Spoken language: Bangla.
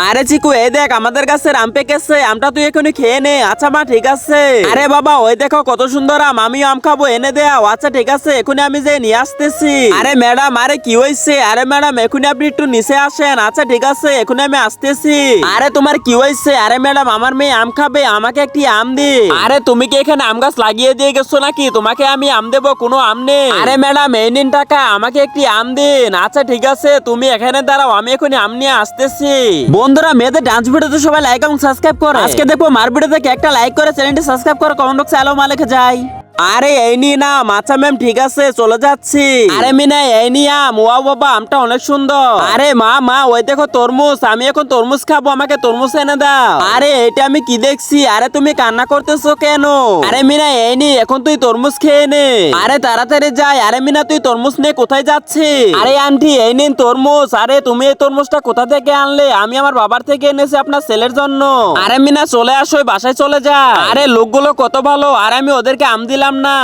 আরে চিকু এই দেখ আমাদের কাছে আম পেকেছে, আমটা তুই এখনই খেয়ে নে। আচ্ছা মা ঠিক আছে। আরে বাবা ওই দেখো কত সুন্দর আম, আমিও আম খাবো, এনে দেও। আচ্ছা ঠিক আছে এখনই আমি যে নিয়ে আসতেছি। আরে ম্যাডাম আরে কি হয়েছে? আরে ম্যাডাম এখনই আপনি একটু নিচে আসেন। আচ্ছা ঠিক আছে এখনই আমি আসতেছি। আরে তোমার কি হয়েছে? আরে ম্যাডাম আমার মেয়ে আম খাবে, আমাকে একটি আম দি। আরে তুমি কি এখানে আম গাছ লাগিয়ে দিয়ে গেছো নাকি? তোমাকে আমি আম দেবো, কোনো আম নেই। আরে ম্যাডাম এই নিন টাকা, আমাকে একটি আম দিন। আচ্ছা ঠিক আছে তুমি এখানে দাঁড়াও, আমি এখনই আম নিয়ে আসতেছি। বন্ধুরা মেয়েদের ডান্স ভিডিওতে সবাই লাইক এবং সাবস্ক্রাইব করে। আজকে দেখবো মার ভিডিও থেকে একটা লাইক করে চ্যানেলটি সাবস্ক্রাইব করে কমেন্ট বক্সে আলো মা লিখে যায়। আরে এই নি না আচ্ছা ম্যাম ঠিক আছে চলে যাচ্ছি। আরে মিনা এই নি আম, ওয়াও বাবা আমটা অনেক সুন্দর। আরে মা ওই দেখো তরমুজ, আমি এখন তরমুজ খাবো, আমাকে তরমুজ এনে দাও। আরে এটা আমি কি দেখছি? আরে তুমি কান্না করতেছো কেন? আরে মিনা এই নি এখন তুই তরমুজ খেয়ে নে। আরে তাড়াতাড়ি যাই। আরে মিনা তুই তরমুজ নিয়ে কোথায় যাচ্ছিস? আরে আন্টি এই নিন তরমুজ। আরে তুমি এই তরমুজটা কোথা থেকে আনলে? আমি আমার বাবার থেকে এনেছি আপনার ছেলের জন্য। আরে মিনা চলে আসো, বাসায় চলে যা। আরে লোকগুলো কত ভালো, আর আমি ওদেরকে আম দিলাম না।